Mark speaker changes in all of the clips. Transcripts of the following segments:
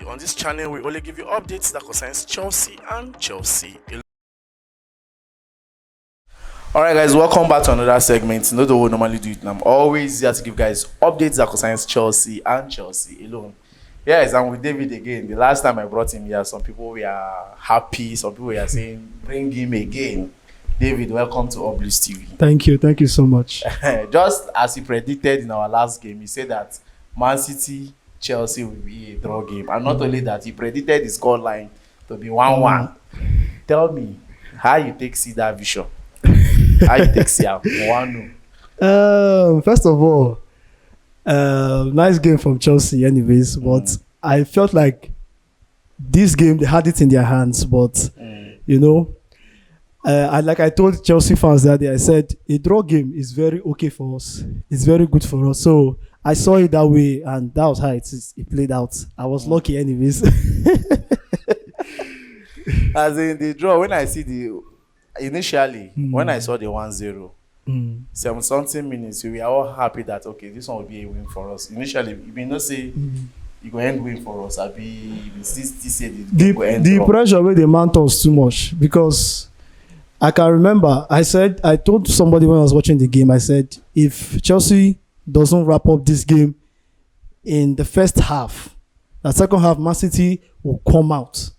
Speaker 1: On this channel, we only give you updates that concerns Chelsea and Chelsea. Alright guys, welcome back to another segment. Not the way we normally do it now. I'm always here to give guys updates that concerns Chelsea and Chelsea alone. Yes, I'm with David again. The last time I brought him here, some people were happy, some people were saying, bring him again. David, welcome to Oblis TV.
Speaker 2: Thank you so much.
Speaker 1: Just as he predicted in our last game, he said that Man City, Chelsea will be a draw game. And not only that, he predicted the scoreline to be 1-1. Tell me, how you take see that vision? How you take see 1-0?
Speaker 2: First of all, nice game from Chelsea anyways, but I felt like this game, they had it in their hands, but, like I told Chelsea fans that day, I said, a draw game is very okay for us. It's very good for us. So I saw it that way, and that was how it played out. I was lucky anyways.
Speaker 1: As in the draw, when I see initially, when I saw the 1-0, 7-something minutes, we were all happy that, okay, this one will be a win for us. Initially, you may not say you go end win for us.
Speaker 2: The pressure with the mount was too much, because I can remember I told somebody when I was watching the game, I said, if Chelsea doesn't wrap up this game in the first half, the second half, Man City will come out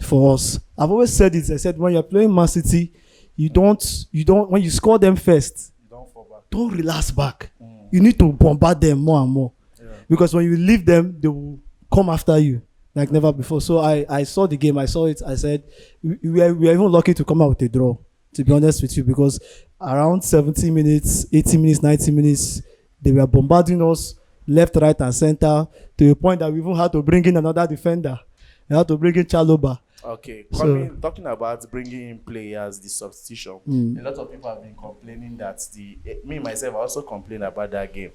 Speaker 2: for us. I've always said it. I said, when you're playing Man City, you don't when you score them first,
Speaker 1: you don't fall back.
Speaker 2: Don't relax back. You need to bombard them more and more. Because when you leave them, they will come after you like never before. So I saw the game. I saw it. I said, we are even lucky to come out with a draw, to be honest with you, because around 70 minutes, 80 minutes, 90 minutes, they were bombarding us left, right, and center, to the point that we even had to bring in another defender. We had to bring in Chaloba.
Speaker 1: Okay, talking about bringing in players, the substitution, a lot of people have been complaining that me myself, I also complained about that game.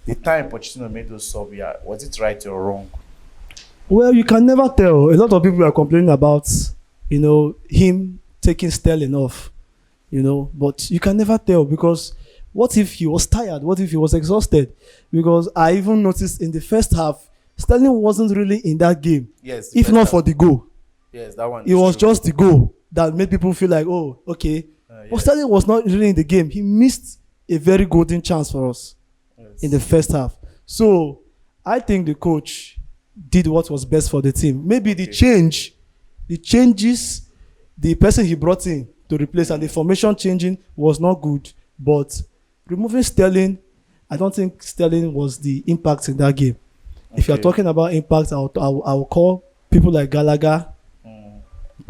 Speaker 1: The time Pochettino made those subs, was it right or wrong?
Speaker 2: Well, you can never tell. A lot of people are complaining about, him taking Sterling off, but you can never tell, because what if he was tired? What if he was exhausted? Because I even noticed in the first half, Sterling wasn't really in that game.
Speaker 1: Yes.
Speaker 2: If not for the goal.
Speaker 1: Yes, that one.
Speaker 2: It was just the goal that made people feel like, oh, okay. But Sterling was not really in the game. He missed a very golden chance for us in the first half. So I think the coach did what was best for the team. Maybe the changes, the person he brought in to replace, and the formation changing was not good. But removing Sterling, I don't think Sterling was the impact in that game. If you're talking about impact, I'll call people like Gallagher,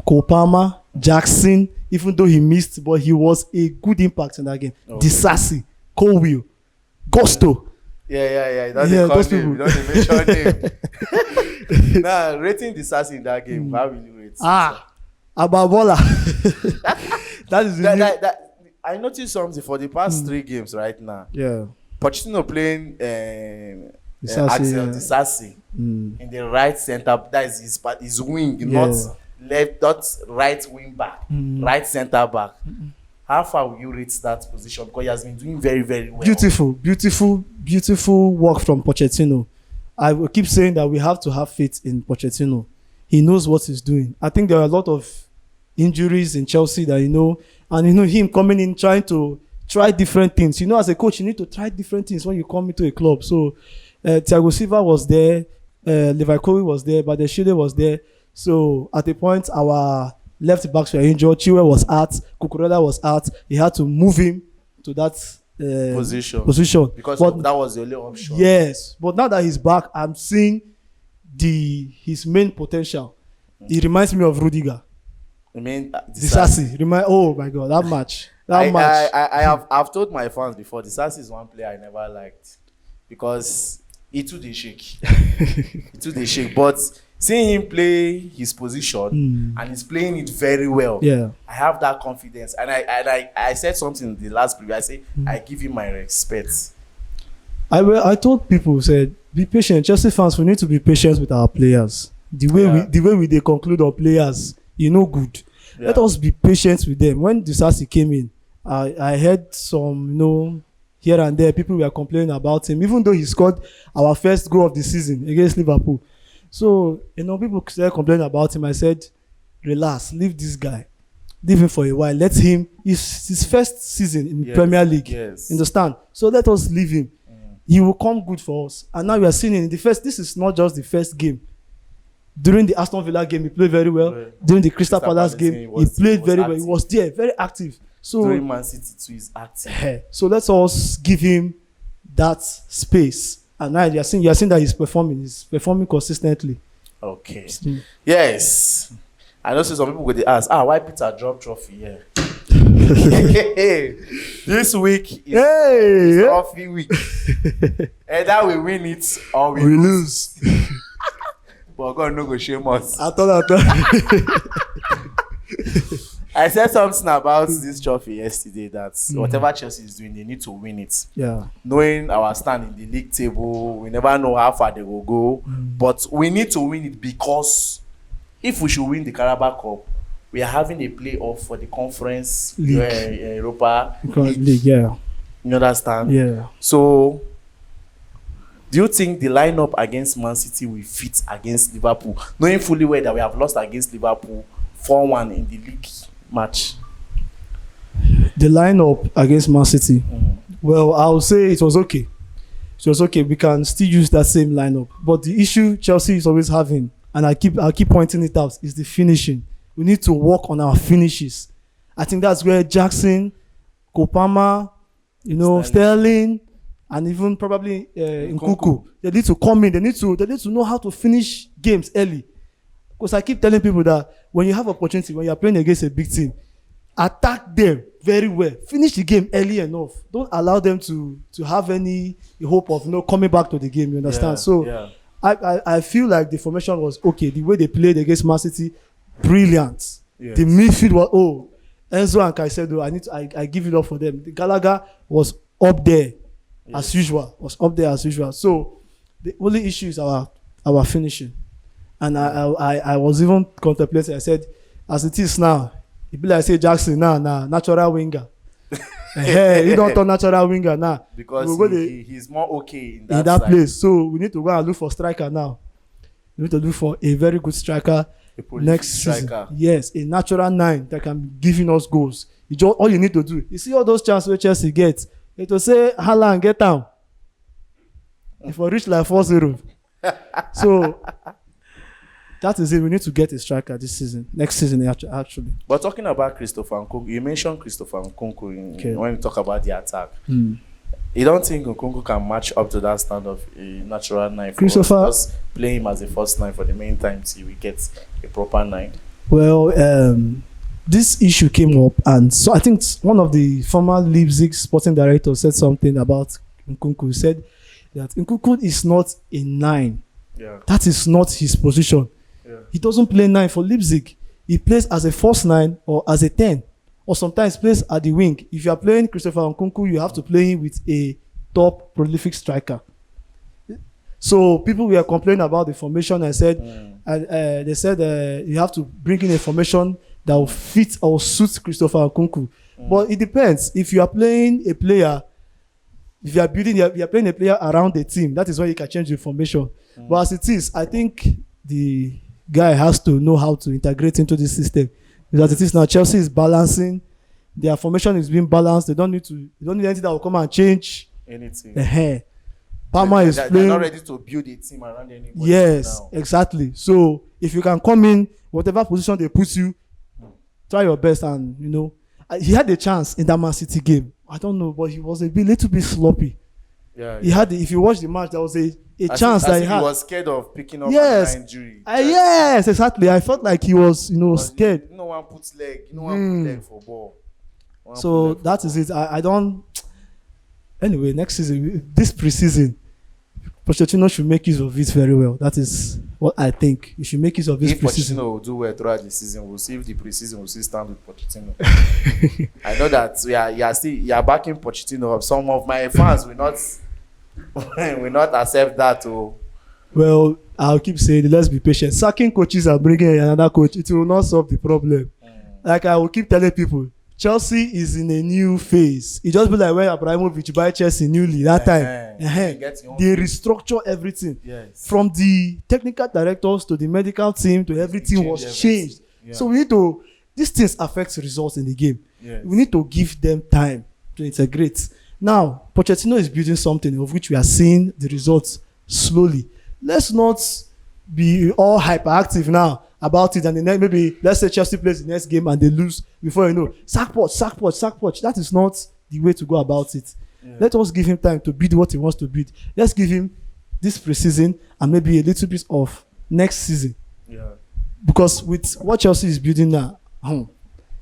Speaker 2: Kopama, Jackson, even though he missed, but he was a good impact in that game. Disasi, Colwill, Gusto.
Speaker 1: Yeah. Those people. You don't mention him. Now, rating Disasi in that game, how will you rate?
Speaker 2: Ababola. That is
Speaker 1: I noticed something for the past 3 games right now.
Speaker 2: Yeah.
Speaker 1: Pochettino playing Axel Disasi in the right center. That is his wing, not left, not right wing back, right center back. How far will you rate that position? Because he has been doing very, very well. Beautiful work from Pochettino.
Speaker 2: I will keep saying that we have to have faith in Pochettino. He knows what he's doing. I think there are a lot of injuries in Chelsea that and him coming in trying to try different things. As a coach, you need to try different things when you come into a club. So Thiago Silva was there, Levi Colwill was there, but the Shide was there. So at a point, our left backs were injured. Chilwell was out. Cucurella was out. He had to move him to that position.
Speaker 1: Because that was the only option.
Speaker 2: Yes. But now that he's back, I'm seeing his main potential. He reminds me of Rudiger.
Speaker 1: I mean,
Speaker 2: Disasi. Oh my God, that match.
Speaker 1: I've told my fans before, Disasi is one player I never liked, because he too dey shake. But seeing him play his position and he's playing it very well, I have that confidence. And I said something in the last preview. I say I give him my respect.
Speaker 2: I told people, said, be patient. Chelsea fans, we need to be patient with our players. The way we conclude our players, good. Let us be patient with them. When Disasi came in, I heard some, here and there, people were complaining about him, even though he scored our first goal of the season against Liverpool. So, people started complaining about him. I said, relax, leave this guy. Leave him for a while. Let him, it's his first season in the Premier League.
Speaker 1: Yes.
Speaker 2: Understand? So let us leave him. He will come good for us. And now we are seeing in the first, this is not just the first game. During the Aston Villa game, he played very well. During the Crystal Palace game, he played very well. He was there, very active. So
Speaker 1: during Man City too, he's active.
Speaker 2: So let us give him that space. And now you're seeing that he's performing consistently.
Speaker 1: Okay. Yes. I know some people would ask, why Peter drop trophy here? This week is trophy week. Either we win it or we lose. But God no go shame us.
Speaker 2: I thought.
Speaker 1: I said something about this trophy yesterday that whatever Chelsea is doing, they need to win it.
Speaker 2: Yeah.
Speaker 1: Knowing our stand in the league table, we never know how far they will go. But we need to win it because if we should win the Carabao Cup, we are having a playoff for the Conference Europa League.
Speaker 2: Yeah.
Speaker 1: You understand?
Speaker 2: Yeah.
Speaker 1: So, do you think the lineup against Man City will fit against Liverpool, knowing fully well that we have lost against Liverpool 4-1 in the league match?
Speaker 2: The lineup against Man City. Well, I would say it was okay. It was okay. We can still use that same lineup. But the issue Chelsea is always having, and I keep pointing it out, is the finishing. We need to work on our finishes. I think that's where Jackson, Kopama, Sterling, and even probably Nkunku, they need to come in. They need to know how to finish games early. Because I keep telling people that when you have opportunity, when you are playing against a big team, attack them very well. Finish the game early enough. Don't allow them to have any hope of coming back to the game. You understand? I feel like the formation was okay. The way they played against Man City, brilliant. Yes. The midfield was Enzo and Caicedo. I give it up for them. The Gallagher was up there as usual. So the only issue is our finishing. And I was even contemplating. I said, as it is now, it be like say Jackson now natural winger. He don't turn natural winger now
Speaker 1: because he's more okay in
Speaker 2: that place. So we need to go and look for striker now. We need to look for a very good striker next season. Yes, a natural 9 that can be giving us goals. All you need to do. You see all those chances where Chelsea gets. It will say Haaland get down. If we reach like 4-0. So that is it. We need to get a striker this season. Next season, actually.
Speaker 1: But talking about Christopher Nkunku, you mentioned Christopher Nkunku when you talk about the attack. You don't think Nkunku can match up to that stand of a natural 9?
Speaker 2: Christopher,
Speaker 1: just play him as a first 9 for the main time till we get a proper 9.
Speaker 2: Well, this issue came up, and so I think one of the former Leipzig sporting directors said something about Nkunku. He said that Nkunku is not a 9.
Speaker 1: Yeah.
Speaker 2: That is not his position.
Speaker 1: Yeah.
Speaker 2: He doesn't play 9 for Leipzig. He plays as a false 9 or as a 10, or sometimes plays at the wing. If you are playing Christopher Nkunku, you have to play him with a top prolific striker. So people were complaining about the formation and said, they said you have to bring in a formation that will fit or suit Christopher Nkunku. But it depends. If you are playing a player, if you are playing a player around the team, that is why you can change the formation. But as it is, I think the guy has to know how to integrate into the system. Because it is now, Chelsea is balancing. Their formation is being balanced. They don't need anything that will come and change
Speaker 1: anything.
Speaker 2: Palmer is playing.
Speaker 1: They're not ready to build a team around anybody.
Speaker 2: Yes,
Speaker 1: now.
Speaker 2: Exactly. So if you can come in, whatever position they put you, try your best. And he had a chance in that Man City game. I don't know, but he was a little bit sloppy.
Speaker 1: Yeah.
Speaker 2: He had. If you watch the match, there was a chance that he had.
Speaker 1: He was scared of picking up an injury.
Speaker 2: Yes, exactly. I felt like he was, scared.
Speaker 1: No one puts leg. No one puts leg for ball.
Speaker 2: So that is it. I don't. Anyway, next season, this preseason, Pochettino should make use of it very well. That is what I think. You should make use of this preseason.
Speaker 1: If Pochettino will do well throughout the season, we'll see if the preseason will still stand with Pochettino. I know that you are backing Pochettino. Some of my fans will not accept that.
Speaker 2: Well, I'll keep saying, let's be patient. Sacking coaches and bringing another coach, it will not solve the problem. Like I will keep telling people, Chelsea is in a new phase. It just be like when Abramovich buy Chelsea newly that time. They restructure everything.
Speaker 1: Yes.
Speaker 2: From the technical directors to the medical team to everything was changed. Yeah. So we need to, these things affect results in the game. Yes. We need to give them time to integrate. Now, Pochettino is building something of which we are seeing the results slowly. Let's not be all hyperactive now about it, and then maybe let's say Chelsea plays the next game and they lose before you know, sack Poch. That is not the way to go about it. Yeah. Let us give him time to build what he wants to build. Let's give him this preseason and maybe a little bit of next season. Yeah. Because with what Chelsea is building now,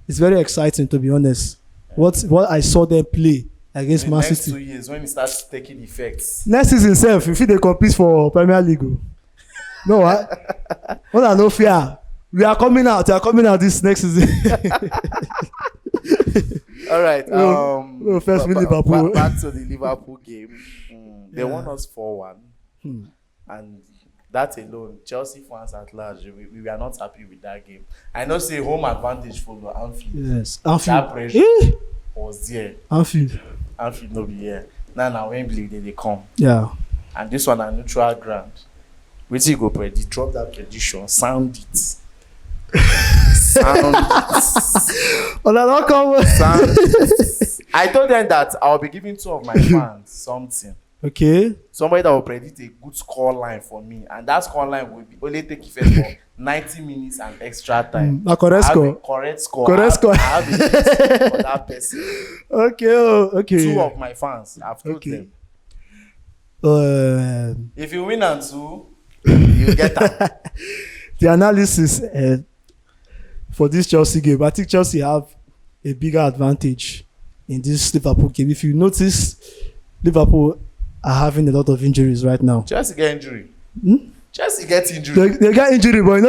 Speaker 2: it's very exciting, to be honest. Yeah. What I saw them play against Man City.
Speaker 1: Next 2 years when it starts taking effects.
Speaker 2: Next season itself, if they compete for Premier League. No, what? Well, no fear. We are coming out. We are coming out this next season.
Speaker 1: All right.
Speaker 2: First with Liverpool.
Speaker 1: Back to the Liverpool game. They won us 4-1. And that alone, Chelsea fans at large, we are not happy with that game. I know say home advantage for Anfield.
Speaker 2: Yes, Anfield.
Speaker 1: That pressure was there.
Speaker 2: Anfield
Speaker 1: no be here. Now Wembley they come.
Speaker 2: Yeah.
Speaker 1: And this one a neutral ground. Wait till you go predict. Drop that prediction. Sound it. Sound it. Sound it. I told them that I'll be giving 2 of my fans something.
Speaker 2: Okay.
Speaker 1: Somebody that will predict a good score line for me, and that score line will be only take effect for 90 minutes and extra time.
Speaker 2: A correct score.
Speaker 1: Correct score.
Speaker 2: Correct score.
Speaker 1: I have it for that person.
Speaker 2: Okay.
Speaker 1: 2 of my fans. I've told them. If you win and 2, you get that.
Speaker 2: The analysis for this Chelsea game, I think Chelsea have a bigger advantage in this Liverpool game. If you notice, Liverpool are having a lot of injuries right now.
Speaker 1: Chelsea get injury. Chelsea get injury.
Speaker 2: They get injury, but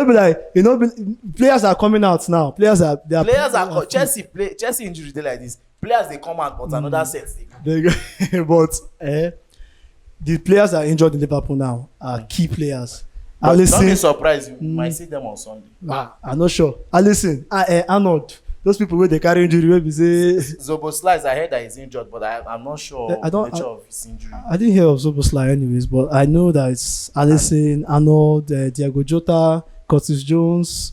Speaker 2: players are coming out now.
Speaker 1: Chelsea injury they like this. Players they come out, but another set
Speaker 2: but the players that are injured in Liverpool now are key players.
Speaker 1: Don't be surprised. You might see them on Sunday.
Speaker 2: I'm not sure. Arnold. Those people where they carry injury, where we say
Speaker 1: Szoboszlai, I heard that he's injured, but I'm not sure the nature of his injury.
Speaker 2: I didn't hear of Szoboszlai anyways, but I know that it's Alisson, Arnold, Diego Jota, Curtis Jones.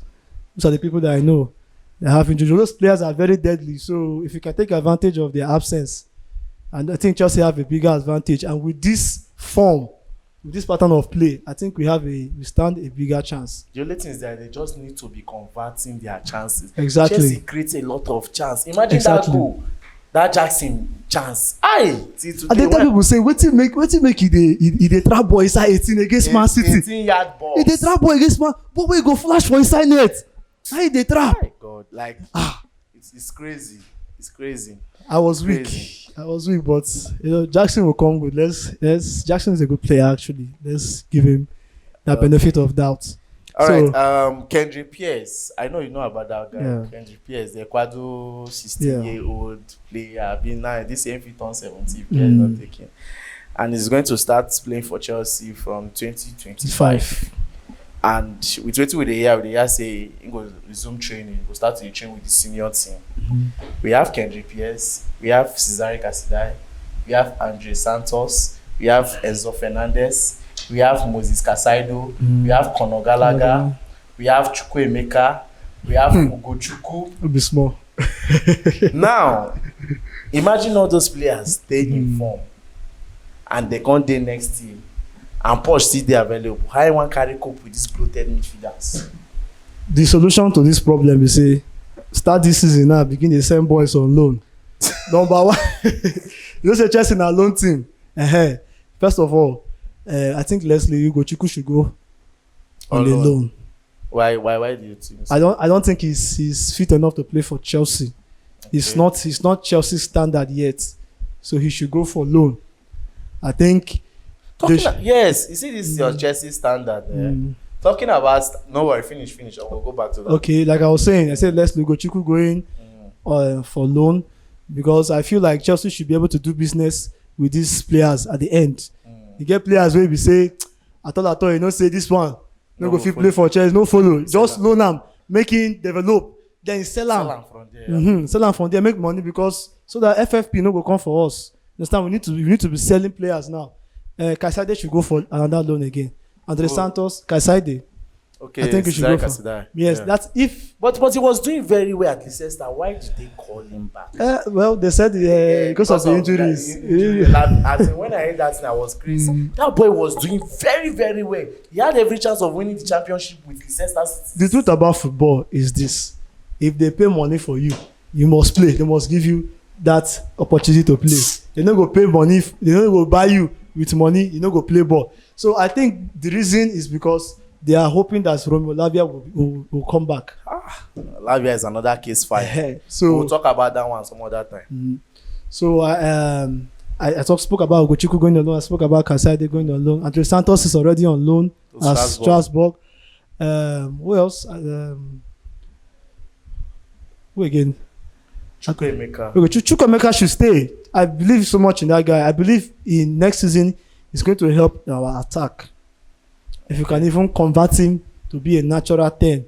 Speaker 2: Those are the people that I know that have injury. Those players are very deadly. So if you can take advantage of their absence, and I think Chelsea have a bigger advantage. And with this form, with this pattern of play, I think we stand a bigger chance.
Speaker 1: The only thing is that they just need to be converting their chances.
Speaker 2: Exactly.
Speaker 1: Chelsea creates a lot of chance. Imagine that goal, that Jackson chance. And then
Speaker 2: people say, what make he trap ball inside 18 against Man City.
Speaker 1: 18-yard ball.
Speaker 2: He trap ball against Man. But we go flash for inside net. How they trap?
Speaker 1: Oh my God, it's crazy. It's crazy.
Speaker 2: I was weak, but Jackson will come good. Jackson is a good player actually. Let's give him that benefit of doubt.
Speaker 1: All right, Kendrick Pierce. I know you know about that guy. Yeah. Kendrick Pierce, the Ecuador 16-year-old player, been now this same fit on 17 years not taking, and he's going to start playing for Chelsea from 2025. And with the year say he go resume training, he go start to train with the senior team. We have Kendrick Pierce, we have Cesare Casidai, we have Andre Santos, we have Enzo Fernandez, we have Moses Casaido, we have Conor Gallagher, we have Chukwuemeka, we have Ugochukwu.
Speaker 2: It'll be small.
Speaker 1: Now, imagine all those players stay in form and they come day next year. And Poch still they available. How you want carry cope with these bloated midfielders?
Speaker 2: The solution to this problem is start this season now, begin the same boys on loan. Number 1, you say Chelsea in a loan team. First of all, I think Leslie Ugochukwu should go on the loan.
Speaker 1: Why do you think so?
Speaker 2: I don't think he's fit enough to play for Chelsea. Okay. He's not Chelsea standard yet, so he should go for loan. I think.
Speaker 1: Yes, you see, this is your Chelsea standard. Talking about no worry, finish. I will go back to that.
Speaker 2: Okay, like I was saying, I said let's Ugochukwu going for loan because I feel like Chelsea should be able to do business with these players at the end. You get players where we say, I thought, say this one, no go fit play for Chelsea, no follow, just loan them, make him develop. then sell
Speaker 1: Sell
Speaker 2: am.
Speaker 1: am from there.
Speaker 2: Sell am from there, make money, because so that FFP no go come for us. Understand? We need to be selling players now. Kaisade should go for another loan again. Andre Santos, Kaisade.
Speaker 1: Okay,
Speaker 2: I think he should go for.
Speaker 1: Casadei.
Speaker 2: Yes,
Speaker 1: Yeah.
Speaker 2: that's if.
Speaker 1: But he was doing very well at Leicester. Why did they call him back?
Speaker 2: Well, they said because of the injuries.
Speaker 1: As in, when I heard that thing, I was crazy. That boy was doing very, very well. He had every chance of winning the championship with Leicester City.
Speaker 2: The truth about football is this: if they pay money for you, you must play. They must give you that opportunity to play. They no go pay money. They no go buy you with money. You no go play ball. So I think the reason is because they are hoping that Romeo Lavia will come back.
Speaker 1: Lavia is another case file.
Speaker 2: So
Speaker 1: we'll talk about that one some other time.
Speaker 2: So I spoke about Ogochukwu going on loan. I spoke about Kaisade going on loan. Andre Santos is already on loan at Strasbourg. Who else? Who again? Chukwuemeka should stay. I believe so much in that guy. I believe in next season he's going to help our attack. If you can even convert him to be a natural 10,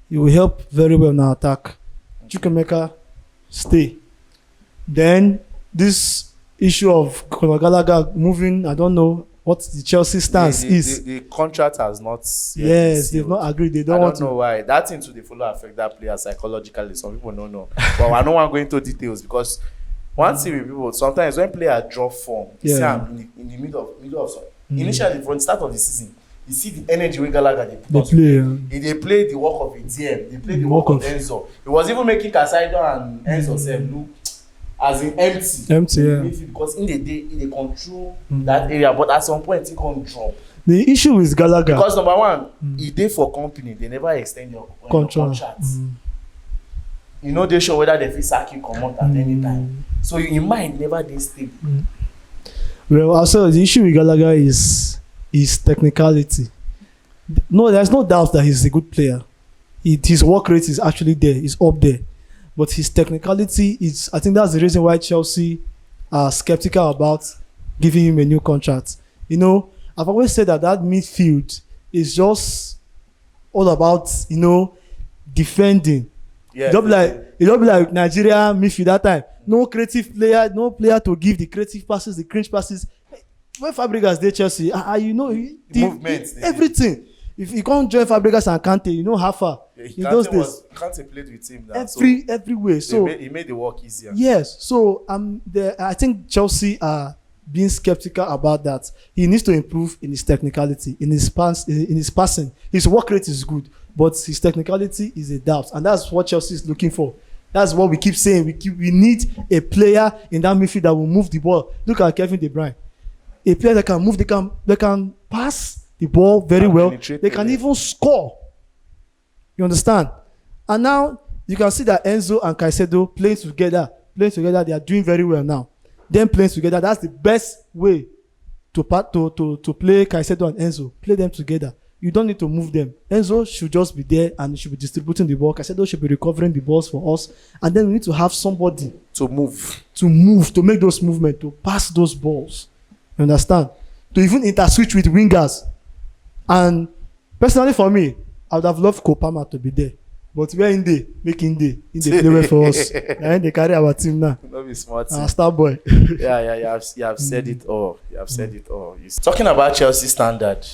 Speaker 2: he will help very well in our attack. Chukwuemeka, stay. Then this issue of Conor Gallagher moving, I don't know what the Chelsea stance is.
Speaker 1: The contract has not.
Speaker 2: Yes, they've not agreed. They don't want to.
Speaker 1: I don't know why. That thing to the follow affect that player psychologically. Some people don't know. But I don't want to go into details because one thing with people, sometimes when players drop form, you see them in the middle of initially from the start of the season. You see the energy with Gallagher they play. They play the work of a DM. They play the work of Enzo. He was even making Casado and Enzo look as in empty. Yeah. Because in the day they control that area, but at some point he can't drop.
Speaker 2: The issue with Gallagher
Speaker 1: because number one, he did for company. They never extend your contract. You know they show whether they fit sack you come out at any time. So your mind never they stable.
Speaker 2: Well, also the issue with Gallagher is his technicality. No, there's no doubt that he's a good player. His work rate is actually there. He's up there. But his technicality is, I think that's the reason why Chelsea are skeptical about giving him a new contract. You know, I've always said that midfield is just all about, defending. Yeah, it don't be like Nigeria midfield that time. No creative player, no player to give the creative passes, the cringe passes. When Fabregas did Chelsea,
Speaker 1: movement,
Speaker 2: everything. If you can't join Fabregas and Kante, how far?
Speaker 1: Yeah, Kante played with him now.
Speaker 2: Everywhere. So
Speaker 1: he made the work easier.
Speaker 2: Yes. So I think Chelsea are being skeptical about that. He needs to improve in his technicality, in his passing. His work rate is good, but his technicality is a doubt, and that's what Chelsea is looking for. That's what we keep saying. We need a player in that midfield that will move the ball. Look at Kevin De Bruyne. A player that can move, they can pass the ball very well. They can even score. You understand? And now you can see that Enzo and Caicedo playing together, they are doing very well now. Them playing together, that's the best way to play Caicedo and Enzo. Play them together. You don't need to move them. Enzo should just be there and should be distributing the ball. Caicedo should be recovering the balls for us. And then we need to have somebody
Speaker 1: to move,
Speaker 2: to make those movements, to pass those balls. You understand? To even interswitch with wingers. And personally for me, I would have loved Kopama to be there. But we're in the play well for us. And they carry our team now.
Speaker 1: Not be smart.
Speaker 2: Star boy.
Speaker 1: Yeah, you have said it all. You have said it all. Talking about Chelsea standard,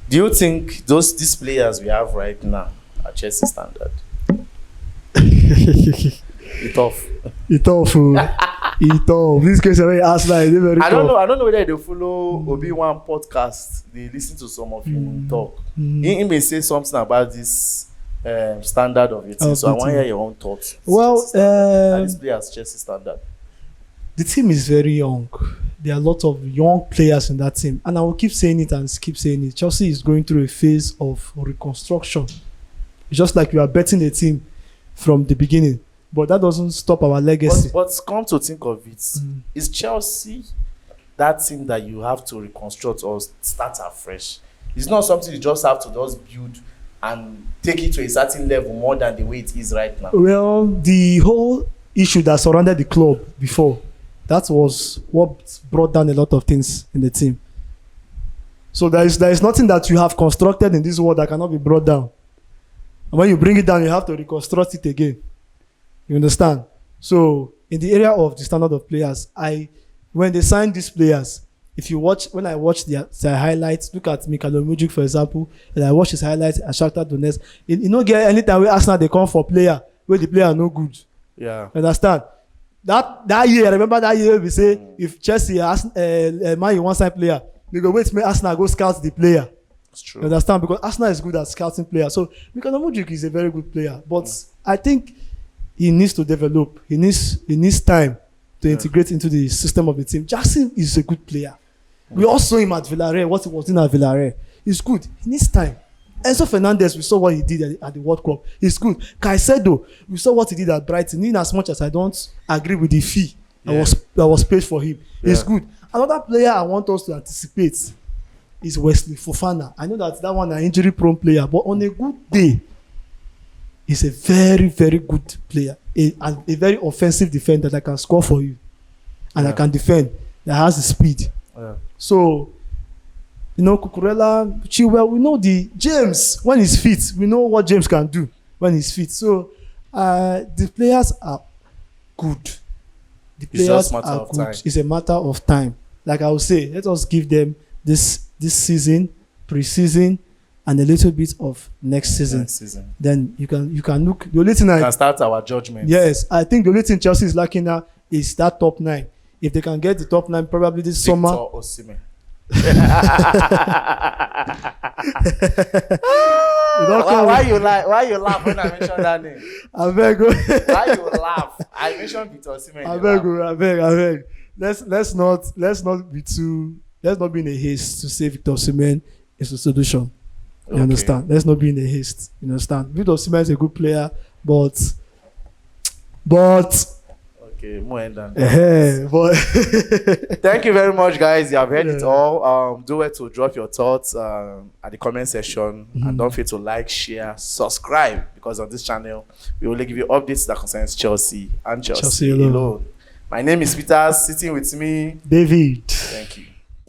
Speaker 1: do you think these players we have right now are Chelsea standard? It's tough. This case already asked like they very. I don't know whether they follow Obi-Wan podcast. They listen to some of him talk. He may say something about this standard of your team. So I want to hear your own thoughts.
Speaker 2: Well,
Speaker 1: this players Chelsea standard.
Speaker 2: The team is very young. There are a lot of young players in that team, and I will keep saying it. Chelsea is going through a phase of reconstruction. It's just like we are betting the team from the beginning. But that doesn't stop our legacy.
Speaker 1: But come to think of it, is Chelsea that team that you have to reconstruct or start afresh? It's not something you just have to just build and take it to a certain level more than the way it is right now.
Speaker 2: Well, the whole issue that surrounded the club before, that was what brought down a lot of things in the team. So there is nothing that you have constructed in this world that cannot be brought down. And when you bring it down, you have to reconstruct it again. You understand? So in the area of the standard of players, when they sign these players, when I watch their highlights, look at Mikhailo Mudryk, for example, and I watch his highlights at Shakhtar Donetsk, you don't get anytime where Arsenal they come for player where the player no good.
Speaker 1: Yeah.
Speaker 2: Understand? That year, I remember that year we say if Chelsea Man U one sign player, they go wait make Arsenal go scout the player.
Speaker 1: It's true.
Speaker 2: You understand? Because Arsenal is good at scouting players. So Mikhailo Mudryk is a very good player, but I think he needs to develop. He needs time to integrate into the system of the team. Jackson is a good player. We all saw him at Villarreal, what he was doing at Villarreal. He's good. He needs time. Enzo Fernandez, we saw what he did at the World Cup. He's good. Caicedo, we saw what he did at Brighton. In as much as I don't agree with the fee that was paid for him, he's good. Another player I want us to anticipate is Wesley Fofana. I know that one is an injury-prone player, but on a good day, he's a very, very good player. A very offensive defender that can score for you. And that can defend. That has the speed. Yeah. So, Cucurella, Chilwell, we know James, when he's fit, we know what James can do when he's fit. So, the players are good. The players are good. It's a matter of time. Like I would say, let us give them this season, pre-season, and a little bit of next season. Then you can look. The only thing
Speaker 1: can start our judgment.
Speaker 2: Yes, I think the only thing Chelsea is lacking now is that top 9. If they can get the top 9, probably this summer.
Speaker 1: Osimhen. Why you laugh when I mention that name?
Speaker 2: I beg.
Speaker 1: Why you laugh? I mentioned Victor Osimhen.
Speaker 2: I beg. Let's not be in a haste to say Victor Osimhen is the solution. You understand? Let's not be in a haste. You understand? Victor Osimhen is a good player, but
Speaker 1: okay, more than that. Thank you very much, guys. You have heard it all. Do it to drop your thoughts at the comment section, and don't forget to like, share, subscribe, because on this channel we will give you updates that concerns Chelsea and Chelsea alone. My name is Peter. Sitting with me,
Speaker 2: David.
Speaker 1: Thank you.